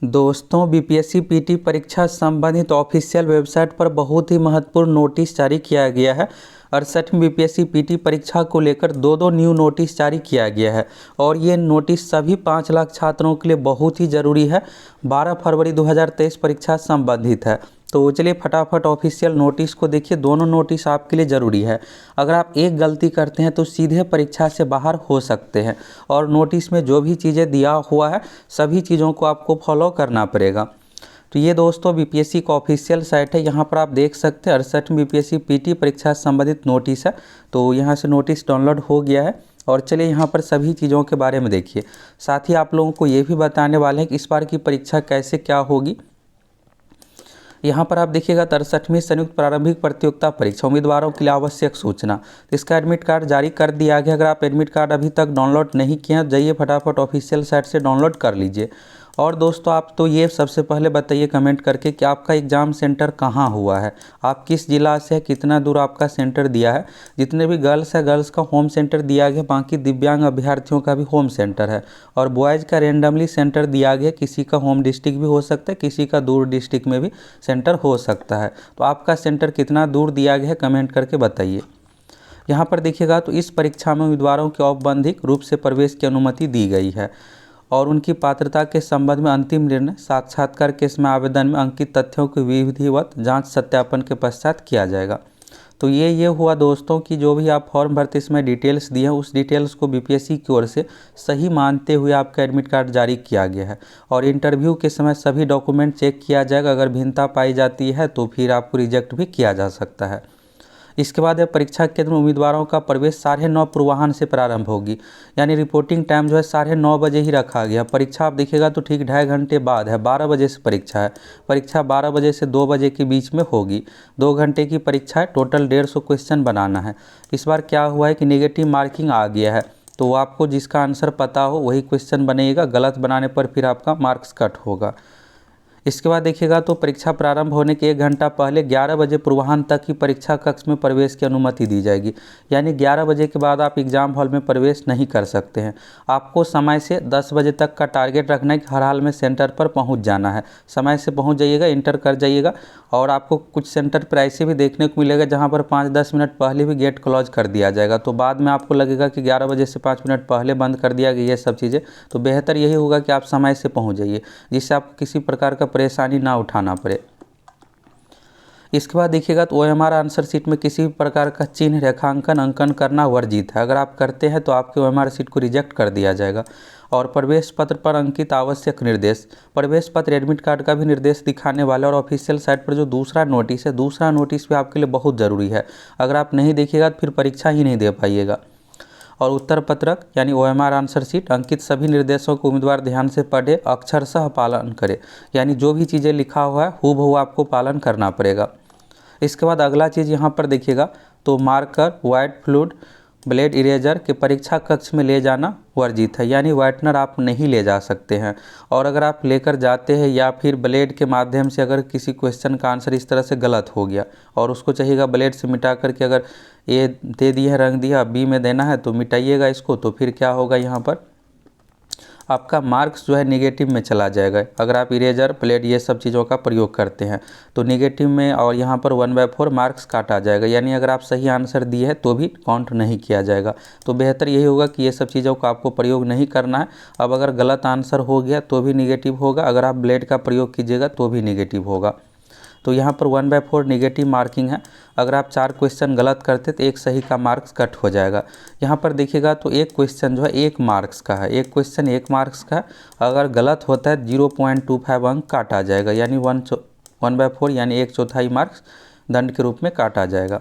दोस्तों, BPSC PT परीक्षा संबंधित ऑफिशियल वेबसाइट पर बहुत ही महत्वपूर्ण नोटिस जारी किया गया है। 68वीं बीपीएससी पीटी परीक्षा को लेकर दो न्यू नोटिस जारी किया गया है और ये नोटिस सभी 5 लाख छात्रों के लिए बहुत ही ज़रूरी है। 12 फरवरी 2023 परीक्षा संबंधित है। तो चलिए फटाफट ऑफिशियल नोटिस को देखिए। दोनों नोटिस आपके लिए ज़रूरी है। अगर आप एक गलती करते हैं तो सीधे परीक्षा से बाहर हो सकते हैं और नोटिस में जो भी चीज़ें दिया हुआ है सभी चीज़ों को आपको फॉलो करना पड़ेगा। तो ये दोस्तों बीपीएससी का ऑफिशियल साइट है। यहाँ पर आप देख सकते हैं 68वीं बीपीएससी पीटी परीक्षा संबंधित नोटिस है। तो यहाँ से नोटिस डाउनलोड हो गया है और चलिए यहाँ पर सभी चीज़ों के बारे में देखिए। साथ ही आप लोगों को ये भी बताने वाले हैं कि इस बार की परीक्षा कैसे क्या होगी। यहाँ पर आप देखिएगा 63वीं संयुक्त प्रारंभिक प्रतियोगिता परीक्षा उम्मीदवारों के लिए आवश्यक सूचना। तो इसका एडमिट कार्ड जारी कर दिया गया। अगर आप एडमिट कार्ड अभी तक डाउनलोड नहीं किए हैं जाइए फटाफट ऑफिशियल साइट से डाउनलोड कर लीजिए। और दोस्तों आप तो ये सबसे पहले बताइए कमेंट करके कि आपका एग्ज़ाम सेंटर कहाँ हुआ है, आप किस ज़िला से है, कितना दूर आपका सेंटर दिया है। जितने भी गर्ल्स है गर्ल्स का होम सेंटर दिया गया, बाकी दिव्यांग अभ्यर्थियों का भी होम सेंटर है। और बॉयज़ का रेंडमली सेंटर दिया गया, किसी का होम डिस्ट्रिक्ट भी हो सकता है, किसी का दूर डिस्ट्रिक्ट में भी सेंटर हो सकता है। तो आपका सेंटर कितना दूर दिया गया है कमेंट करके बताइए। यहाँ पर देखिएगा तो इस परीक्षा में उम्मीदवारों के औपबंधिक रूप से प्रवेश की अनुमति दी गई है और उनकी पात्रता के संबंध में अंतिम निर्णय साक्षात्कार के इसमें आवेदन में अंकित तथ्यों की विधिवत जांच सत्यापन के पश्चात किया जाएगा। तो ये हुआ दोस्तों कि जो भी आप फॉर्म भरते इसमें डिटेल्स दिए हैं उस डिटेल्स को बीपीएससी की ओर से सही मानते हुए आपका एडमिट कार्ड जारी किया गया है। और इंटरव्यू के समय सभी डॉक्यूमेंट चेक किया जाएगा। अगर भिन्नता पाई जाती है तो फिर आपको रिजेक्ट भी किया जा सकता है। इसके बाद परीक्षा केंद्र में उम्मीदवारों का प्रवेश 9:30 पूर्वाह्न से प्रारंभ होगी। यानी रिपोर्टिंग टाइम जो है 9:30 बजे ही रखा गया। परीक्षा आप देखिएगा तो ठीक 2.5 घंटे बाद है, 12 बजे से परीक्षा है। परीक्षा 12 बजे से 2 बजे के बीच में होगी। 2 घंटे की परीक्षा है। टोटल 150 क्वेश्चन बनाना है। इस बार क्या हुआ है कि नेगेटिव मार्किंग आ गया है, तो आपको जिसका आंसर पता हो वही क्वेश्चन बनेगा। गलत बनाने पर फिर आपका मार्क्स कट होगा। इसके बाद देखिएगा तो परीक्षा प्रारंभ होने के 1 घंटा पहले 11 बजे पूर्वाह्न तक ही परीक्षा कक्ष में प्रवेश की अनुमति दी जाएगी। यानी 11 बजे के बाद आप एग्ज़ाम हॉल में प्रवेश नहीं कर सकते हैं। आपको समय से 10 बजे तक का टारगेट रखना है कि हर हाल में सेंटर पर पहुंच जाना है। समय से पहुंच जाइएगा, इंटर कर जाइएगा। और आपको कुछ सेंटर पर ऐसे भी देखने को मिलेगा जहाँ पर 5-10 मिनट पहले भी गेट क्लोज कर दिया जाएगा। तो बाद में आपको लगेगा कि 11 बजे से 5 मिनट पहले बंद कर दिया गया ये सब चीज़ें। तो बेहतर यही होगा कि आप समय से पहुँच जाइए, जिससे आपको किसी प्रकार का परेशानी ना उठाना पड़े। इसके बाद देखिएगा तो ओएमआर आंसर शीट में किसी भी प्रकार का चिन्ह रेखांकन अंकन करना वर्जित है। अगर आप करते हैं तो आपके ओएमआर शीट को रिजेक्ट कर दिया जाएगा। और प्रवेश पत्र पर अंकित आवश्यक निर्देश, प्रवेश पत्र एडमिट कार्ड का भी निर्देश दिखाने वाला। और ऑफिशियल साइट पर जो दूसरा नोटिस है, दूसरा नोटिस भी आपके लिए बहुत ज़रूरी है। अगर आप नहीं देखिएगा तो फिर परीक्षा ही नहीं दे पाइएगा। और उत्तर पत्रक यानी ओएमआर आंसर शीट अंकित सभी निर्देशों को उम्मीदवार ध्यान से पढ़े, अक्षरशः पालन करे। यानी जो भी चीज़ें लिखा हुआ है हूबहू आपको पालन करना पड़ेगा। इसके बाद अगला चीज़ यहाँ पर देखिएगा तो marker, white fluid, blade eraser के परीक्षा कक्ष में ले जाना वर्जित है। यानी व्हाइटनर आप नहीं ले जा सकते हैं। और अगर आप लेकर जाते हैं या फिर ब्लेड के माध्यम से अगर किसी क्वेश्चन का आंसर इस तरह से गलत हो गया और उसको चाहिएगा ब्लेड से मिटा करके, अगर ए दे दिए है रंग दिया बी में देना है तो मिटाइएगा इसको, तो फिर क्या होगा यहाँ पर आपका मार्क्स जो है नेगेटिव में चला जाएगा। अगर आप इरेजर, प्लेट ये सब चीज़ों का प्रयोग करते हैं तो नेगेटिव में और यहाँ पर 1/4 मार्क्स काटा जाएगा। यानी अगर आप सही आंसर दिए हैं तो भी काउंट नहीं किया जाएगा। तो बेहतर यही होगा कि ये सब चीज़ों का आपको प्रयोग नहीं करना है। अब अगर गलत आंसर हो गया तो भी नेगेटिव होगा, अगर आप ब्लेड का प्रयोग कीजिएगा तो भी नेगेटिव होगा। तो यहाँ पर 1/4 नेगेटिव मार्किंग है। अगर आप 4 क्वेश्चन गलत करते तो एक सही का मार्क्स कट हो जाएगा। यहाँ पर देखिएगा तो एक क्वेश्चन जो है 1 मार्क्स का है, एक क्वेश्चन 1 मार्क्स का। अगर गलत होता है 0.25 अंक काटा जाएगा। यानी 1/4 यानी 1/4 मार्क्स दंड के रूप में काटा जाएगा।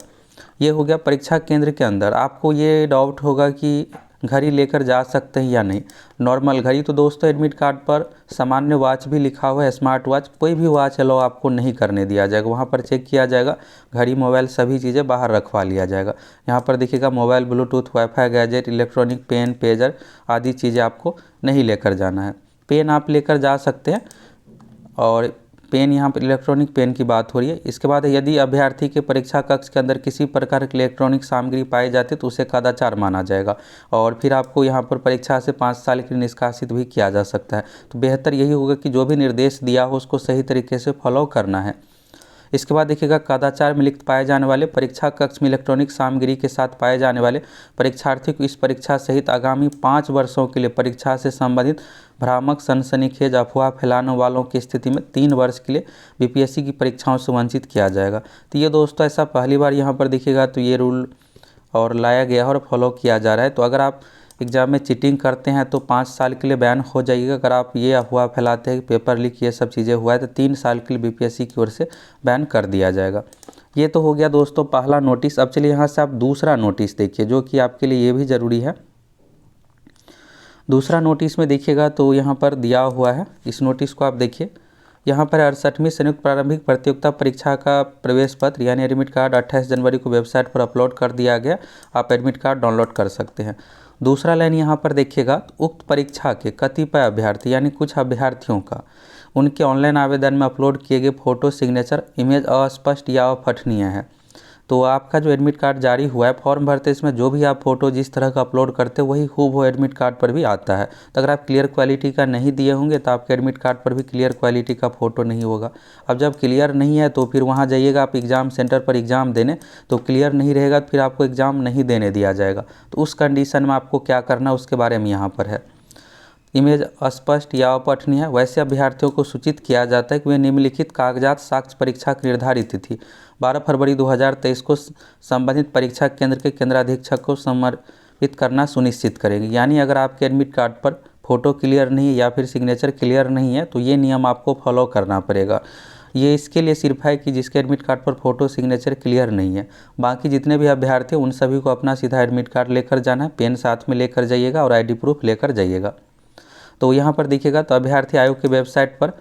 ये हो गया परीक्षा केंद्र के अंदर। आपको ये डाउट होगा कि घड़ी लेकर जा सकते हैं या नहीं। नॉर्मल घड़ी तो दोस्तों एडमिट कार्ड पर सामान्य वॉच भी लिखा हुआ है, स्मार्ट वॉच, कोई भी वॉच अलाउ आपको नहीं करने दिया जाएगा। वहाँ पर चेक किया जाएगा, घड़ी, मोबाइल सभी चीज़ें बाहर रखवा लिया जाएगा। यहाँ पर देखिएगा mobile, bluetooth, wifi gadget, electronic pen, pager आदि चीज़ें आपको नहीं लेकर जाना है। पेन आप लेकर जा सकते हैं और पेन, यहाँ पर इलेक्ट्रॉनिक पेन की बात हो रही है। इसके बाद यदि अभ्यर्थी के परीक्षा कक्ष के अंदर किसी प्रकार की इलेक्ट्रॉनिक सामग्री पाई जाती है तो उसे कदाचार माना जाएगा और फिर आपको यहाँ पर परीक्षा से 5 साल के लिए निष्कासित भी किया जा सकता है। तो बेहतर यही होगा कि जो भी निर्देश दिया हो उसको सही तरीके से फॉलो करना है। इसके बाद देखिएगा, कदाचार में लिप्त पाए जाने वाले, परीक्षा कक्ष में इलेक्ट्रॉनिक सामग्री के साथ पाए जाने वाले परीक्षार्थी को इस परीक्षा सहित आगामी 5 वर्षों के लिए परीक्षा से संबंधित भ्रामक, सनसनीखेज अफवाह फैलाने वालों की स्थिति में 3 वर्ष के लिए बीपीएससी की परीक्षाओं से वंचित किया जाएगा। तो ये दोस्तों ऐसा पहली बार यहाँ पर देखिएगा तो ये रूल और लाया गया है और फॉलो किया जा रहा है। तो अगर आप एग्ज़ाम में चीटिंग करते हैं तो 5 साल के लिए बैन हो जाइएगा। अगर आप ये अफवाह फैलाते हैं कि पेपर लीक ये सब चीज़ें हुआ है तो 3 साल के लिए बीपीएससी की ओर से बैन कर दिया जाएगा। ये तो हो गया दोस्तों पहला नोटिस। अब चलिए यहाँ से आप दूसरा नोटिस देखिए जो कि आपके लिए ये भी ज़रूरी है। दूसरा नोटिस में देखिएगा तो यहाँ पर दिया हुआ है, इस नोटिस को आप देखिए। यहाँ पर 68वीं संयुक्त प्रारंभिक प्रतियोगिता परीक्षा का प्रवेश पत्र यानी एडमिट कार्ड 28 जनवरी को वेबसाइट पर अपलोड कर दिया गया। आप एडमिट कार्ड डाउनलोड कर सकते हैं। दूसरा लाइन यहाँ पर देखिएगा, उक्त परीक्षा के कतिपय अभ्यर्थी यानी कुछ अभ्यर्थियों का उनके ऑनलाइन आवेदन में अपलोड किए गए फोटो, सिग्नेचर, इमेज अस्पष्ट या अपठनीय है। तो आपका जो एडमिट कार्ड जारी हुआ है, फॉर्म भरते इसमें जो भी आप फोटो जिस तरह का अपलोड करते हैं वही खूब वो एडमिट कार्ड पर भी आता है। तो अगर आप क्लियर क्वालिटी का नहीं दिए होंगे तो आपके एडमिट कार्ड पर भी क्लियर क्वालिटी का फ़ोटो नहीं होगा। अब जब क्लियर नहीं है तो फिर वहाँ जाइएगा आप एग्ज़ाम सेंटर पर एग्ज़ाम देने, तो क्लियर नहीं रहेगा तो फिर आपको एग्ज़ाम नहीं देने दिया जाएगा। तो उस कंडीशन में आपको क्या करना है उसके बारे में यहाँ पर है। इमेज अस्पष्ट या अपठनीय है, वैसे अभ्यर्थियों को सूचित किया जाता है कि वे निम्नलिखित कागजात साक्ष्य परीक्षा की निर्धारित तिथि 12 फरवरी 2023 को संबंधित परीक्षा केंद्र के केंद्राधीक्षक को समर्पित करना सुनिश्चित करेंगे। यानी अगर आपके एडमिट कार्ड पर फोटो क्लियर नहीं है या फिर सिग्नेचर क्लियर नहीं है तो ये नियम आपको फॉलो करना पड़ेगा। ये इसके लिए सिर्फ है कि जिसके एडमिट कार्ड पर फोटो, सिग्नेचर क्लियर नहीं है। बाकी जितने भी अभ्यर्थी हैं उन सभी को अपना सीधा एडमिट कार्ड लेकर जाना है, पेन साथ में लेकर जाइएगा और ID प्रूफ लेकर जाइएगा। तो यहाँ पर देखिएगा तो अभ्यर्थी आयोग की वेबसाइट पर,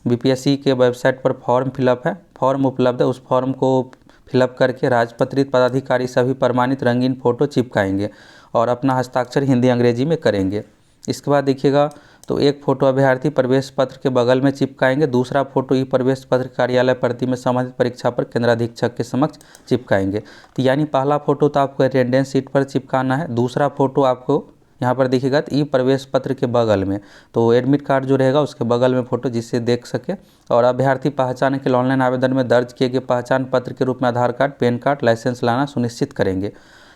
बीपीएससी के वेबसाइट पर फॉर्म फिलअप है, फॉर्म उपलब्ध है। उस फॉर्म को फिलअप करके राजपत्रित पदाधिकारी सभी प्रमाणित रंगीन फ़ोटो चिपकाएंगे और अपना हस्ताक्षर हिंदी अंग्रेजी में करेंगे। इसके बाद देखिएगा तो एक फ़ोटो अभ्यर्थी प्रवेश पत्र के बगल में चिपकाएंगे, दूसरा फोटो ई प्रवेश पत्र कार्यालय प्रति में संबंधित परीक्षा पर केंद्राधीक्षक के समक्ष चिपकाएंगे। तो यानी पहला फ़ोटो तो आपको अटेंडेंस शीट पर चिपकाना है, दूसरा फ़ोटो आपको यहाँ पर देखिएगा तो ई प्रवेश पत्र के बगल में, तो एडमिट कार्ड जो रहेगा उसके बगल में फ़ोटो जिससे देख सके। और अभ्यर्थी पहचान के लिए ऑनलाइन आवेदन में दर्ज किए गए पहचान पत्र के रूप में आधार कार्ड, पैन कार्ड, लाइसेंस लाना सुनिश्चित करेंगे।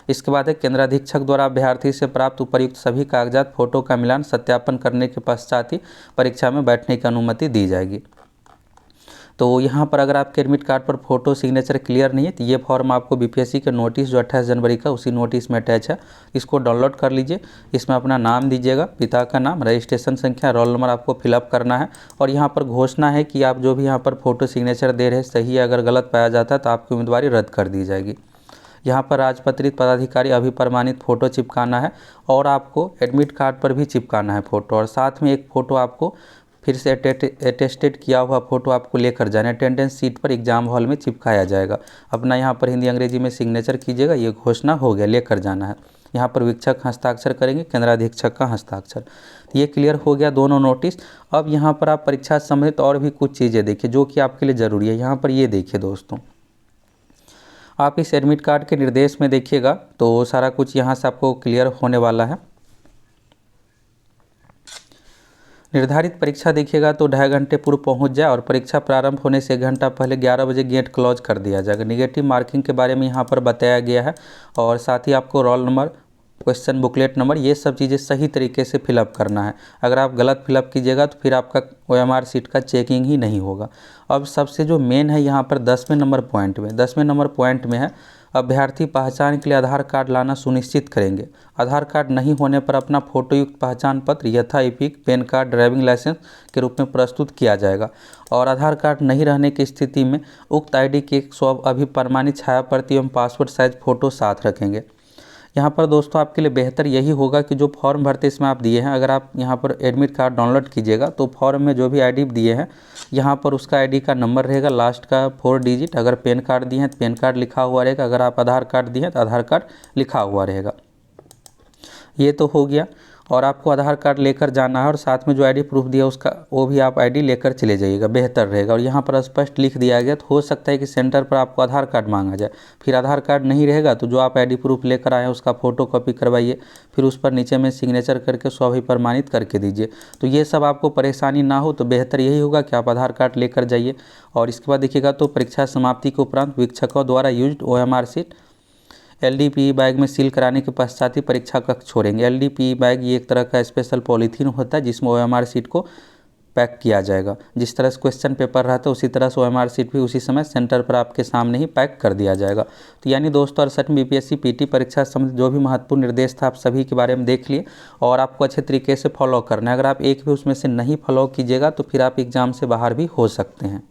इसके बाद है केंद्राधीक्षक द्वारा अभ्यर्थी से प्राप्त उपर्युक्त सभी कागजात फोटो का मिलान सत्यापन करने के पश्चात ही परीक्षा में बैठने की अनुमति दी जाएगी। तो यहाँ पर अगर आपके एडमिट कार्ड पर फोटो, सिग्नेचर क्लियर नहीं है तो ये फॉर्म आपको बीपीएससी के नोटिस जो 28 जनवरी का उसी नोटिस में अटैच है, इसको डाउनलोड कर लीजिए। इसमें अपना नाम दीजिएगा, पिता का नाम, रजिस्ट्रेशन संख्या, रोल नंबर आपको फिलअप करना है और यहाँ पर घोषणा है कि आप जो भी यहाँ पर फोटो, सिग्नेचर दे रहे हैं सही है, अगर गलत पाया जाता है तो आपकी उम्मीदवारी रद्द कर दी जाएगी। यहाँ पर राजपत्रित पदाधिकारी अभिप्रमाणित फ़ोटो चिपकाना है और आपको एडमिट कार्ड पर भी चिपकाना है फ़ोटो, और साथ में एक फ़ोटो आपको फिर से अटेस्टेड किया हुआ फ़ोटो आपको लेकर जाना है। अटेंडेंस सीट पर एग्ज़ाम हॉल में चिपकाया जाएगा। अपना यहाँ पर हिंदी अंग्रेजी में सिग्नेचर कीजिएगा, ये घोषणा हो गया, लेकर जाना है। यहाँ पर वीक्षक हस्ताक्षर करेंगे, केंद्राधीक्षक का हस्ताक्षर। ये क्लियर हो गया दोनों नोटिस। अब यहाँ पर आप परीक्षा संबंधित और भी कुछ चीज़ें देखिए जो कि आपके लिए ज़रूरी है। यहाँ पर ये देखिए दोस्तों, आप इस एडमिट कार्ड के निर्देश में देखिएगा तो सारा कुछ यहाँ से आपको क्लियर होने वाला है। निर्धारित परीक्षा देखिएगा तो 2.5 घंटे पूर्व पहुंच जाए और परीक्षा प्रारंभ होने से 1 घंटा पहले 11 बजे गेट क्लोज कर दिया जाएगा। निगेटिव मार्किंग के बारे में यहाँ पर बताया गया है और साथ ही आपको roll number, question booklet number, ये सब चीज़ें सही तरीके से फिलअप करना है। अगर आप गलत फिलअप कीजिएगा तो फिर आपका OMR सीट का चेकिंग ही नहीं होगा। अब सबसे जो मेन है यहाँ पर 10वें नंबर पॉइंट में है, अभ्यर्थी पहचान के लिए आधार कार्ड लाना सुनिश्चित करेंगे। आधार कार्ड नहीं होने पर अपना फोटोयुक्त पहचान पत्र यथा EPIC, PAN card, driving licence के रूप में प्रस्तुत किया जाएगा और आधार कार्ड नहीं रहने की स्थिति में उक्त ID की 100 अभिप्रमाणित छाया प्रति एवं पासपोर्ट साइज फ़ोटो साथ रखेंगे। यहाँ पर दोस्तों आपके लिए बेहतर यही होगा कि जो फॉर्म भरते इसमें आप दिए हैं, अगर आप यहाँ पर एडमिट कार्ड डाउनलोड कीजिएगा तो फॉर्म में जो भी ID दिए हैं यहाँ पर उसका ID का नंबर रहेगा, लास्ट का 4 डिजिट। अगर पैन कार्ड दिए हैं तो पैन कार्ड लिखा हुआ रहेगा, अगर आप आधार कार्ड दिए हैं तो आधार कार्ड लिखा हुआ रहेगा। ये तो हो गया। और आपको आधार कार्ड लेकर जाना है और साथ में जो आईडी प्रूफ दिया उसका वो भी आप आईडी लेकर चले जाइएगा, बेहतर रहेगा। और यहाँ पर स्पष्ट लिख दिया गया, तो हो सकता है कि सेंटर पर आपको आधार कार्ड मांगा जाए, फिर आधार कार्ड नहीं रहेगा तो जो आप आईडी प्रूफ लेकर आए हैं उसका फ़ोटो कॉपी करवाइए, फिर उस पर नीचे में सिग्नेचर करके स्वभी प्रमाणित करके दीजिए। तो ये सब आपको परेशानी ना हो तो बेहतर यही होगा कि आप आधार कार्ड लेकर जाइए। और इसके बाद देखिएगा तो परीक्षा समाप्ति के उपरांत वीक्षकों द्वारा used OMR sheet LDPE bag में सील कराने के पश्चात ही परीक्षा कक्ष छोड़ेंगे। LDPE बैग ये एक तरह का स्पेशल पॉलीथीन होता है जिसमें OMR शीट को पैक किया जाएगा। जिस तरह से क्वेश्चन पेपर रहता है उसी तरह से OMR शीट भी उसी समय सेंटर पर आपके सामने ही पैक कर दिया जाएगा। तो यानी दोस्तों 68वीं BPSC PT परीक्षा संबंधित जो भी महत्वपूर्ण निर्देश था आप सभी के बारे में देख लिए और आपको अच्छे तरीके से फॉलो करना है। अगर आप एक भी उसमें से नहीं फॉलो कीजिएगा तो फिर आप एग्ज़ाम से बाहर भी हो सकते हैं।